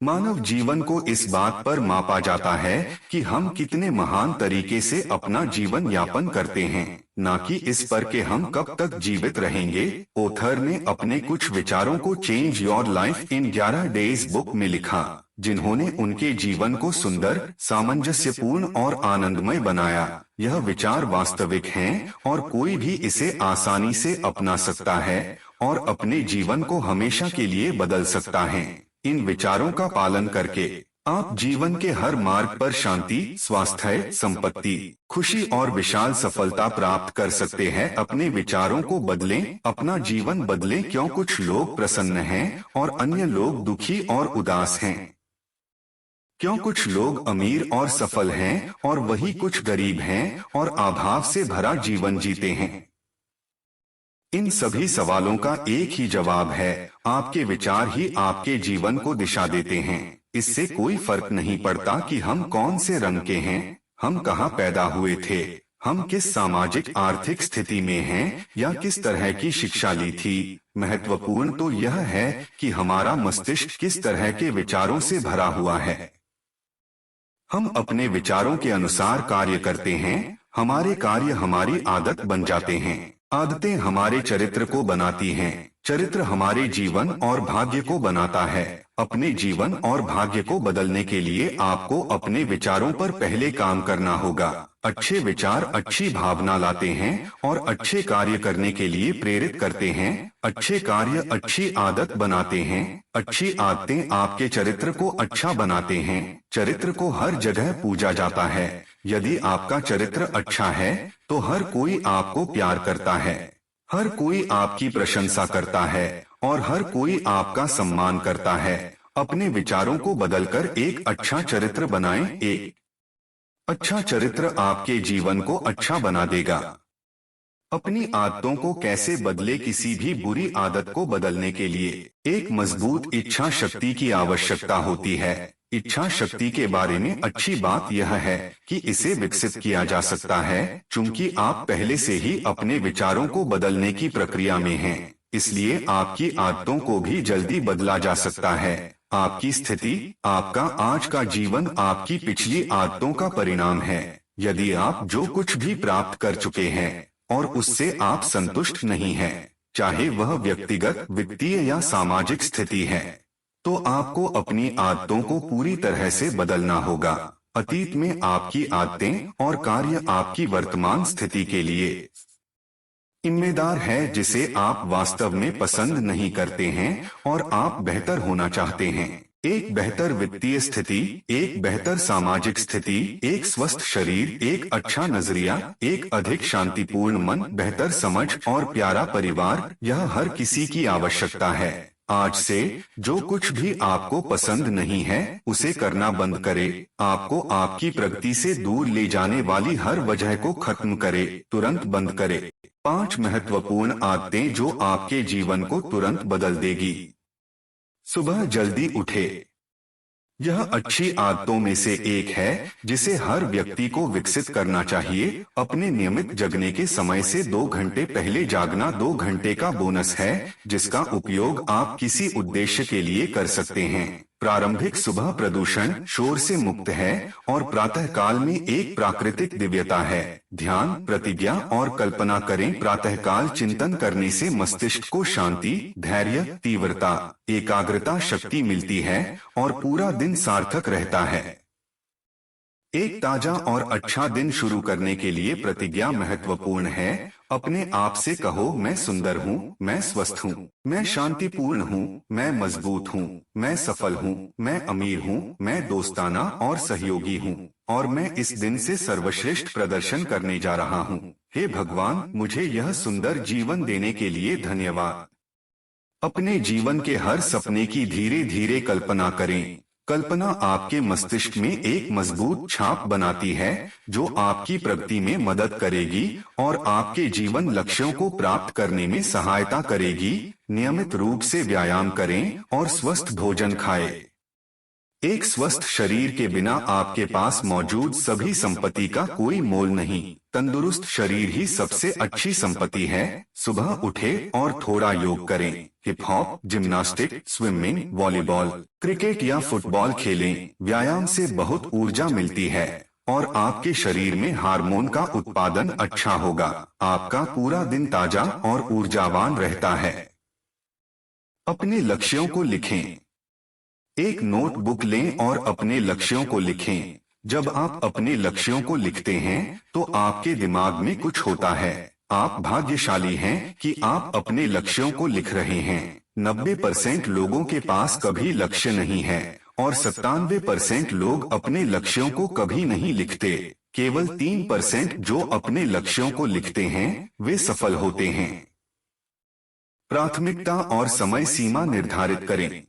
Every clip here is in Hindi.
मानव जीवन को इस बात पर मापा जाता है कि हम कितने महान तरीके से अपना जीवन यापन करते हैं, ना कि इस पर कि हम कब तक जीवित रहेंगे। ओथर ने अपने कुछ विचारों को change your life in 11 days book में लिखा, जिन्होंने उनके जीवन को सुंदर, सामंजस्यपूर्ण और आनंदमय बनाया। यह विचार वास्तविक हैं और कोई भी इसे आसानी से अपना सकता है और अपने जीवन को हमेशा के लिए बदल सकता है। इन विचारों का पालन करके आप जीवन के हर मार्ग पर शांति, स्वास्थ्य, संपत्ति, खुशी और विशाल सफलता प्राप्त कर सकते हैं। अपने विचारों को बदलें, अपना जीवन बदलें, क्यों कुछ लोग प्रसन्न हैं और अन्य लोग दुखी और उदास हैं। क्यों कुछ लोग अमीर और सफल हैं और वही कुछ गरीब हैं और अभाव से भरा जीवन जीते हैं। इन सभी सवालों का एक ही जवाब है, आपके विचार ही आपके जीवन को दिशा देते हैं। इससे कोई फर्क नहीं पड़ता कि हम कौन से रंग के हैं, हम कहाँ पैदा हुए थे, हम किस सामाजिक आर्थिक स्थिति में हैं या किस तरह की शिक्षा ली थी। महत्वपूर्ण तो यह है कि हमारा मस्तिष्क किस तरह के विचारों से भरा हुआ है। हम अपने विचारों के अनुसार कार्य करते हैं, हमारे कार्य हमारी आदत बन जाते हैं, आदतें हमारे चरित्र को बनाती हैं, चरित्र हमारे जीवन और भाग्य को बनाता है। अपने जीवन और भाग्य को बदलने के लिए आपको अपने विचारों पर पहले काम करना होगा। अच्छे विचार अच्छी भावना लाते हैं और अच्छे कार्य करने के लिए प्रेरित करते हैं। अच्छे कार्य अच्छी आदत बनाते हैं, अच्छी आदतें आपके चरित्र को अच्छा बनाते हैं। चरित्र को हर जगह पूजा जाता है। यदि आपका चरित्र अच्छा है तो हर कोई आपको प्यार करता है, हर कोई आपकी प्रशंसा करता है और हर कोई आपका सम्मान करता है। अपने विचारों को बदलकर एक अच्छा चरित्र बनाएं। एक अच्छा चरित्र आपके जीवन को अच्छा बना देगा। अपनी आदतों को कैसे बदले? किसी भी बुरी आदत को बदलने के लिए एक मजबूत इच्छा शक्ति की आवश्यकता होती है। इच्छा शक्ति के बारे में अच्छी बात यह है कि इसे विकसित किया जा सकता है, चूंकि आप पहले से ही अपने विचारों को बदलने की प्रक्रिया में हैं। इसलिए आपकी आदतों को भी जल्दी बदला जा सकता है। आपकी स्थिति, आपका आज का जीवन आपकी पिछली आदतों का परिणाम है। यदि आप जो कुछ भी प्राप्त कर चुके हैं और उससे आप संतुष्ट नहीं हैं, चाहे वह व्यक्तिगत, वित्तीय या सामाजिक स्थिति है, तो आपको अपनी आदतों को पूरी तरह से बदलना होगा। अतीत में आपकी आदतें और कार्य आपकी वर्तमान स्थिति के लिए जिम्मेदार है, जिसे आप वास्तव में पसंद नहीं करते हैं और आप बेहतर होना चाहते हैं। एक बेहतर वित्तीय स्थिति, एक बेहतर सामाजिक स्थिति, एक स्वस्थ शरीर, एक अच्छा नजरिया, एक अधिक शांतिपूर्ण मन, बेहतर समझ और प्यारा परिवार, यह हर किसी की आवश्यकता है। आज से जो कुछ भी आपको पसंद नहीं है उसे करना बंद करें। आपको आपकी प्रगति से दूर ले जाने वाली हर वजह को खत्म करें, तुरंत बंद करें। 5 महत्वपूर्ण आदतें जो आपके जीवन को तुरंत बदल देगी। सुबह जल्दी उठे। यह अच्छी आदतों में से एक है जिसे हर व्यक्ति को विकसित करना चाहिए। अपने नियमित जगने के समय से 2 घंटे पहले जागना 2 घंटे का बोनस है, जिसका उपयोग आप किसी उद्देश्य के लिए कर सकते हैं। प्रारंभिक सुबह प्रदूषण, शोर से मुक्त है और प्रातः काल में एक प्राकृतिक दिव्यता है। ध्यान, प्रतिज्ञा और कल्पना करें। प्रातः काल चिंतन करने से मस्तिष्क को शांति, धैर्य, तीव्रता, एकाग्रता शक्ति मिलती है और पूरा दिन सार्थक रहता है। एक ताजा और अच्छा दिन शुरू करने के लिए प्रतिज्ञा महत्वपूर्ण है। अपने आप से कहो, मैं सुंदर हूँ, मैं स्वस्थ हूँ, मैं शांतिपूर्ण हूँ, मैं मजबूत हूँ, मैं सफल हूँ, मैं अमीर हूँ, मैं दोस्ताना और सहयोगी हूँ और मैं इस दिन से सर्वश्रेष्ठ प्रदर्शन करने जा रहा हूँ। हे भगवान, मुझे यह सुंदर जीवन देने के लिए धन्यवाद। अपने जीवन के हर सपने की धीरे धीरे कल्पना करें। कल्पना आपके मस्तिष्क में एक मजबूत छाप बनाती है जो आपकी प्रगति में मदद करेगी और आपके जीवन लक्ष्यों को प्राप्त करने में सहायता करेगी। नियमित रूप से व्यायाम करें और स्वस्थ भोजन खाएं। एक स्वस्थ शरीर के बिना आपके पास मौजूद सभी संपत्ति का कोई मोल नहीं। तंदुरुस्त शरीर ही सबसे अच्छी संपत्ति है। सुबह उठे और थोड़ा योग करें। Hip hop, gymnastic, swimming, volleyball, cricket या फुटबॉल खेलें। व्यायाम से बहुत ऊर्जा मिलती है और आपके शरीर में हार्मोन का उत्पादन अच्छा होगा। आपका पूरा दिन ताजा और ऊर्जावान रहता है। अपने लक्ष्यों को लिखें। एक नोटबुक लें और अपने लक्ष्यों को लिखें। जब आप अपने लक्ष्यों को लिखते हैं तो आपके दिमाग में कुछ होता है। आप भाग्यशाली हैं कि आप अपने लक्ष्यों को लिख रहे हैं। 90% लोगों के पास कभी लक्ष्य नहीं है और 97% लोग अपने लक्ष्यों को कभी नहीं लिखते। केवल 3% जो अपने लक्ष्यों को लिखते हैं वे सफल होते हैं। प्राथमिकता और समय सीमा निर्धारित करें।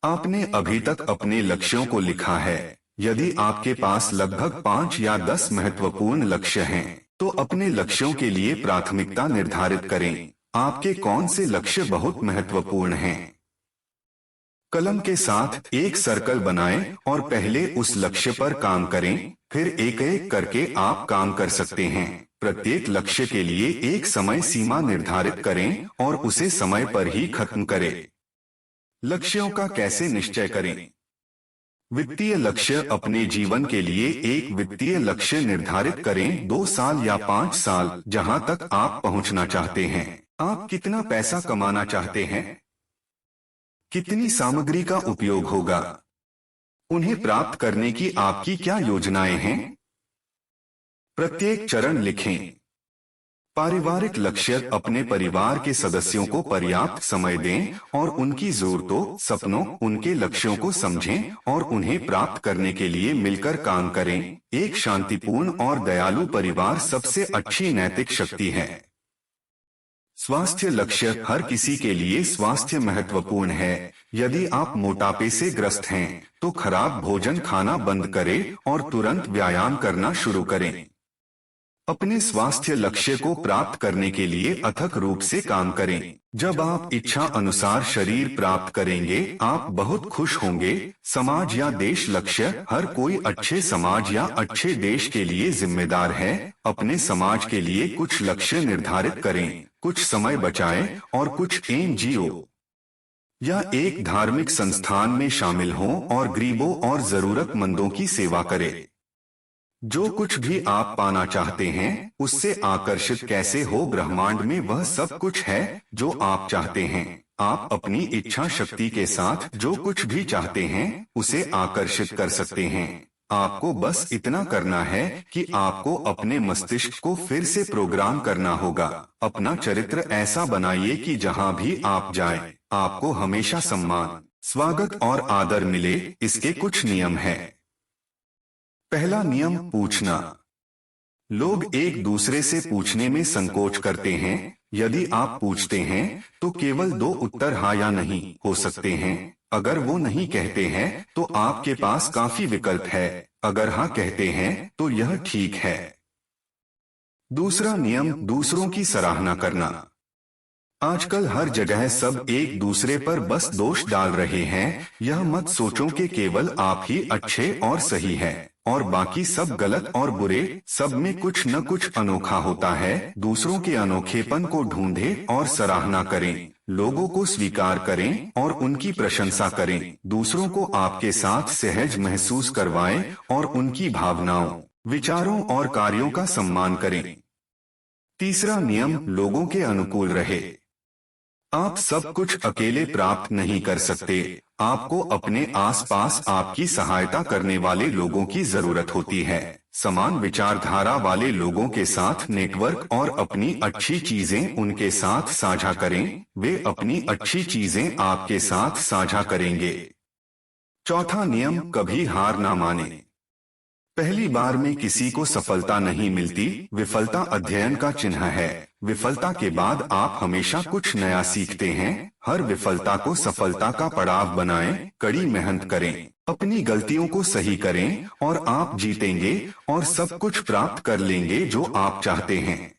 आपने अभी तक अपने लक्ष्यों को लिखा है। यदि आपके पास लगभग 5 या 10 महत्वपूर्ण लक्ष्य हैं, तो अपने लक्ष्यों के लिए प्राथमिकता निर्धारित करें। आपके कौन से लक्ष्य बहुत महत्वपूर्ण हैं? कलम के साथ एक सर्कल बनाएं और पहले उस लक्ष्य पर काम करें, फिर एक एक करके आप काम कर सकते हैं। प्रत्येक लक्ष्य के लिए एक समय सीमा निर्धारित करें और उसे समय पर ही खत्म करें। लक्ष्यों का कैसे निश्चय करें? वित्तीय लक्ष्य। अपने जीवन के लिए एक वित्तीय लक्ष्य निर्धारित करें। 2 साल या 5 साल, जहां तक आप पहुंचना चाहते हैं। आप कितना पैसा कमाना चाहते हैं? कितनी सामग्री का उपयोग होगा? उन्हें प्राप्त करने की आपकी क्या योजनाएं हैं? प्रत्येक चरण लिखें। पारिवारिक लक्ष्य। अपने परिवार के सदस्यों को पर्याप्त समय दें और उनकी जरूरतों, सपनों, उनके लक्ष्यों को समझें और उन्हें प्राप्त करने के लिए मिलकर काम करें। एक शांतिपूर्ण और दयालु परिवार सबसे अच्छी नैतिक शक्ति है। स्वास्थ्य लक्ष्य। हर किसी के लिए स्वास्थ्य महत्वपूर्ण है। यदि आप मोटापे से ग्रस्त हैं, तो खराब भोजन खाना बंद करें और तुरंत व्यायाम करना शुरू करें। अपने स्वास्थ्य लक्ष्य को प्राप्त करने के लिए अथक रूप से काम करें। जब आप इच्छा अनुसार शरीर प्राप्त करेंगे, आप बहुत खुश होंगे। समाज या देश लक्ष्य। हर कोई अच्छे समाज या अच्छे देश के लिए जिम्मेदार है। अपने समाज के लिए कुछ लक्ष्य निर्धारित करें, कुछ समय बचाएं और कुछ एनजीओ या एक धार्मिक संस्थान में शामिल हों और गरीबों और जरूरतमंदों की सेवा करें। जो कुछ भी आप पाना चाहते हैं उससे आकर्षित कैसे हो? ब्रह्मांड में वह सब कुछ है जो आप चाहते हैं। आप अपनी इच्छा शक्ति के साथ जो कुछ भी चाहते हैं उसे आकर्षित कर सकते हैं। आपको बस इतना करना है कि आपको अपने मस्तिष्क को फिर से प्रोग्राम करना होगा। अपना चरित्र ऐसा बनाइए कि जहां भी आप जाएं, आपको हमेशा सम्मान, स्वागत और आदर मिले। इसके कुछ नियम हैं। पहला नियम, पूछना। लोग एक दूसरे से पूछने में संकोच करते हैं। यदि आप पूछते हैं तो केवल 2 उत्तर हाँ या नहीं हो सकते हैं। अगर वो नहीं कहते हैं तो आपके पास काफी विकल्प है। अगर हाँ कहते हैं तो यह ठीक है। दूसरा नियम, दूसरों की सराहना करना। आजकल हर जगह सब एक दूसरे पर बस दोष डाल रहे हैं। यह मत सोचो कि केवल आप ही अच्छे और सही हैं और बाकी सब गलत और बुरे। सब में कुछ न कुछ अनोखा होता है। दूसरों के अनोखेपन को ढूंढें और सराहना करें। लोगों को स्वीकार करें और उनकी प्रशंसा करें। दूसरों को आपके साथ सहज महसूस करवाएं और उनकी भावनाओं, विचारों और कार्यों का सम्मान करें। तीसरा नियम, लोगों के अनुकूल रहे। आप सब कुछ अकेले प्राप्त नहीं कर सकते। आपको अपने आसपास आपकी सहायता करने वाले लोगों की जरूरत होती है। समान विचारधारा वाले लोगों के साथ नेटवर्क और अपनी अच्छी चीजें उनके साथ साझा करें। वे अपनी अच्छी चीजें आपके साथ साझा करेंगे। चौथा नियम, कभी हार ना माने। पहली बार में किसी को सफलता नहीं मिलती। विफलता अध्ययन का चिन्ह है। विफलता के बाद आप हमेशा कुछ नया सीखते हैं। हर विफलता को सफलता का पड़ाव बनाएं। कड़ी मेहनत करें, अपनी गलतियों को सही करें और आप जीतेंगे और सब कुछ प्राप्त कर लेंगे जो आप चाहते हैं।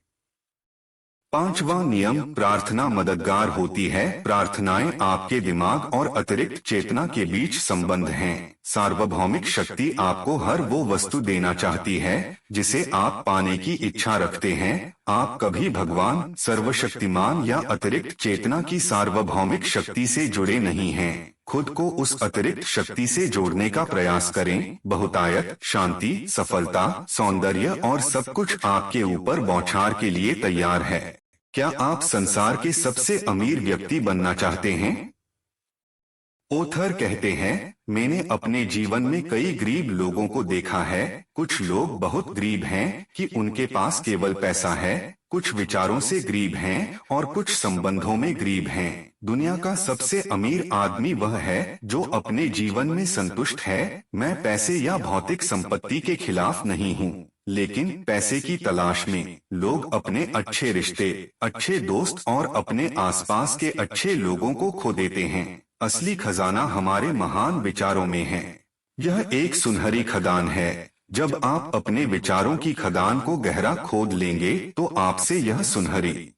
पांचवा नियम, प्रार्थना मददगार होती है। प्रार्थनाएं आपके दिमाग और अतिरिक्त चेतना के बीच संबंध हैं। सार्वभौमिक शक्ति आपको हर वो वस्तु देना चाहती है जिसे आप पाने की इच्छा रखते हैं। आप कभी भगवान, सर्वशक्तिमान या अतिरिक्त चेतना की सार्वभौमिक शक्ति से जुड़े नहीं हैं। खुद को उस अतिरिक्त शक्ति से जोड़ने का प्रयास करें। बहुतायत, शांति, सफलता, सौंदर्य और सब कुछ आपके ऊपर बौछार के लिए तैयार है। क्या आप संसार के सबसे अमीर व्यक्ति बनना चाहते हैं? ओथर कहते हैं, मैंने अपने जीवन में कई गरीब लोगों को देखा है। कुछ लोग बहुत गरीब हैं कि उनके पास केवल पैसा है, कुछ विचारों से गरीब हैं और कुछ संबंधों में गरीब हैं। दुनिया का सबसे अमीर आदमी वह है जो अपने जीवन में संतुष्ट है। मैं पैसे या भौतिक संपत्ति के खिलाफ नहीं हूँ, लेकिन पैसे की तलाश में लोग अपने अच्छे रिश्ते, अच्छे दोस्त और अपने आसपास के अच्छे लोगों को खो देते हैं। असली खजाना हमारे महान विचारों में है। यह एक सुनहरी खदान है। जब आप अपने विचारों की खदान को गहरा खोद लेंगे तो आपसे यह सुनहरी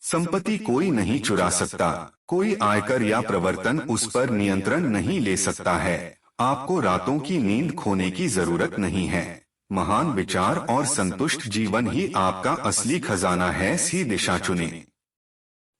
संपत्ति कोई नहीं चुरा सकता। कोई आयकर या प्रवर्तन उस पर नियंत्रण नहीं ले सकता है। आपको रातों की नींद खोने की जरूरत नहीं है। महान विचार और संतुष्ट जीवन ही आपका असली खजाना है। सी दिशा चुने।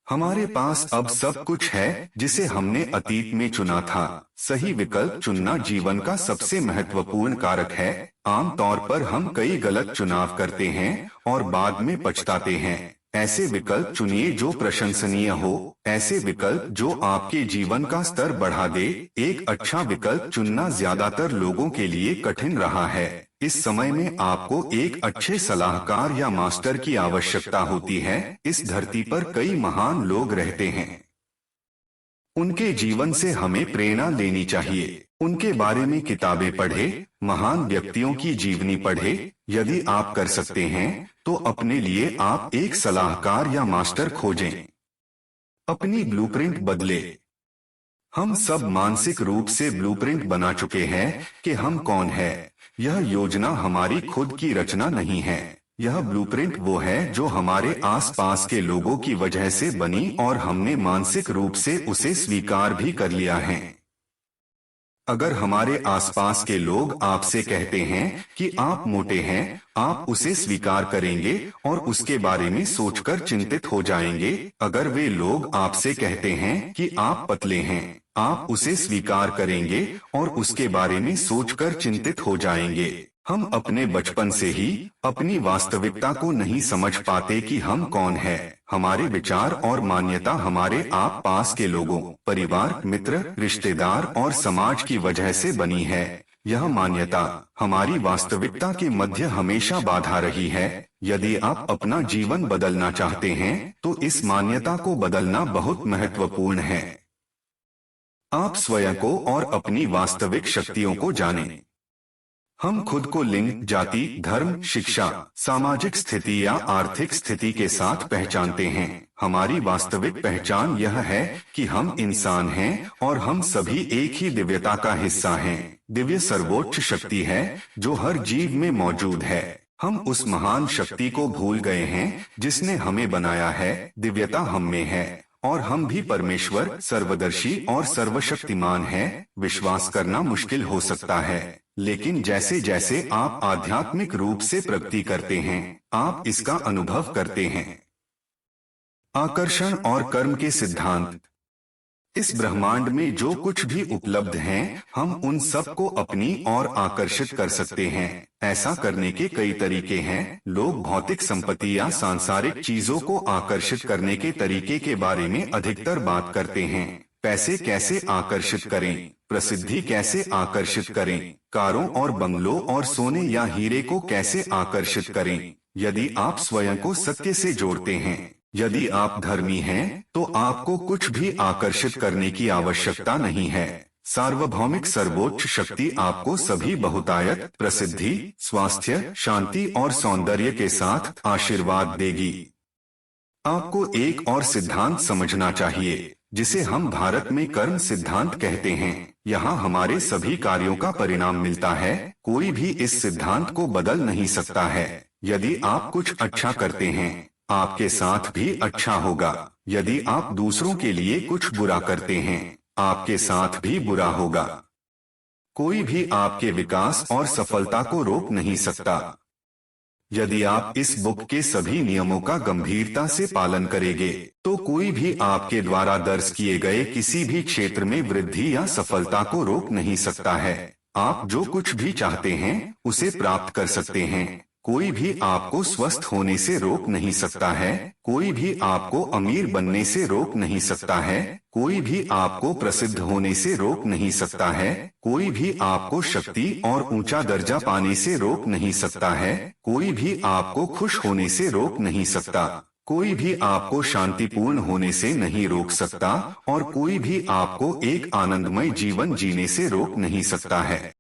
हमारे पास अब सब कुछ है जिसे हमने अतीत में चुना था। सही विकल्प चुनना जीवन का सबसे महत्वपूर्ण कारक है। आमतौर पर हम कई गलत चुनाव करते हैं और बाद में पछताते हैं। ऐसे विकल्प चुनिए जो प्रशंसनीय हो, ऐसे विकल्प जो आपके जीवन का स्तर बढ़ा दे। एक अच्छा विकल्प चुनना ज्यादातर लोगों के लिए कठिन रहा है। इस समय में आपको एक अच्छे सलाहकार या मास्टर की आवश्यकता होती है। इस धरती पर कई महान लोग रहते हैं। उनके जीवन से हमें प्रेरणा लेनी चाहिए। उनके बारे में किताबें पढ़े, महान व्यक्तियों की जीवनी पढ़े। यदि आप कर सकते हैं तो अपने लिए आप एक सलाहकार या मास्टर खोजें। अपनी ब्लूप्रिंट बदले। हम सब मानसिक रूप से ब्लूप्रिंट बना चुके हैं कि हम कौन हैं। यह योजना हमारी खुद की रचना नहीं है। यह ब्लूप्रिंट वो है जो हमारे आसपास के लोगों की वजह से बनी और हमने मानसिक रूप से उसे स्वीकार भी कर लिया है। अगर हमारे आसपास के लोग आपसे कहते हैं कि आप मोटे हैं, आप उसे स्वीकार करेंगे और उसके बारे में सोचकर चिंतित हो जाएंगे। अगर वे लोग आपसे कहते हैं कि आप पतले हैं, आप उसे स्वीकार करेंगे और उसके बारे में सोचकर चिंतित हो जाएंगे। हम अपने बचपन से ही अपनी वास्तविकता को नहीं समझ पाते कि हम कौन हैं। हमारे विचार और मान्यता हमारे आप पास के लोगों, परिवार, मित्र, रिश्तेदार और समाज की वजह से बनी है। यह मान्यता हमारी वास्तविकता के मध्य हमेशा बाधा रही है। यदि आप अपना जीवन बदलना चाहते हैं तो इस मान्यता को बदलना बहुत महत्वपूर्ण है। आप स्वयं को और अपनी वास्तविक शक्तियों को जानें। हम खुद को लिंग, जाति, धर्म, शिक्षा, सामाजिक स्थिति या आर्थिक स्थिति के साथ पहचानते हैं। हमारी वास्तविक पहचान यह है कि हम इंसान हैं और हम सभी एक ही दिव्यता का हिस्सा हैं। दिव्य सर्वोच्च शक्ति है जो हर जीव में मौजूद है। हम उस महान शक्ति को भूल गए हैं जिसने हमें बनाया है। दिव्यता हम में है और हम भी परमेश्वर, सर्वदर्शी और सर्वशक्तिमान हैं। विश्वास करना मुश्किल हो सकता है, लेकिन जैसे जैसे आप आध्यात्मिक रूप से प्रगति करते हैं, आप इसका अनुभव करते हैं। आकर्षण और कर्म के सिद्धांत। इस ब्रह्मांड में जो कुछ भी उपलब्ध है, हम उन सब को अपनी ओर आकर्षित कर सकते हैं। ऐसा करने के कई तरीके हैं। लोग भौतिक संपत्ति या सांसारिक चीजों को आकर्षित करने के तरीके के बारे में अधिकतर बात करते हैं। पैसे कैसे आकर्षित करें, प्रसिद्धि कैसे आकर्षित करें, कारों और बंगलों और सोने या हीरे को कैसे आकर्षित करें। यदि आप स्वयं को सत्य से जोड़ते हैं, यदि आप धर्मी हैं, तो आपको कुछ भी आकर्षित करने की आवश्यकता नहीं है। सार्वभौमिक सर्वोच्च शक्ति आपको सभी बहुतायत, प्रसिद्धि, स्वास्थ्य, शांति और सौंदर्य के साथ आशीर्वाद देगी। आपको एक और सिद्धांत समझना चाहिए जिसे हम भारत में कर्म सिद्धांत कहते हैं। यहाँ हमारे सभी कार्यों का परिणाम मिलता है। कोई भी इस सिद्धांत को बदल नहीं सकता है। यदि आप कुछ अच्छा करते हैं, आपके साथ भी अच्छा होगा। यदि आप दूसरों के लिए कुछ बुरा करते हैं, आपके साथ भी बुरा होगा। कोई भी आपके विकास और सफलता को रोक नहीं सकता। यदि आप इस बुक के सभी नियमों का गंभीरता से पालन करेंगे, तो कोई भी आपके द्वारा दर्ज किए गए किसी भी क्षेत्र में वृद्धि या सफलता को रोक नहीं सकता है। आप जो कुछ भी चाहते हैं, उसे प्राप्त कर सकते हैं। कोई भी आपको स्वस्थ होने से रोक नहीं सकता है। कोई भी आपको अमीर बनने से रोक नहीं सकता है। कोई भी आपको प्रसिद्ध होने से रोक नहीं सकता है। कोई भी आपको शक्ति और ऊंचा दर्जा पाने से रोक नहीं सकता है। कोई भी आपको खुश होने से रोक नहीं सकता। कोई भी आपको शांतिपूर्ण होने से नहीं रोक सकता, और कोई भी आपको एक आनंदमय जीवन जीने से रोक नहीं सकता है।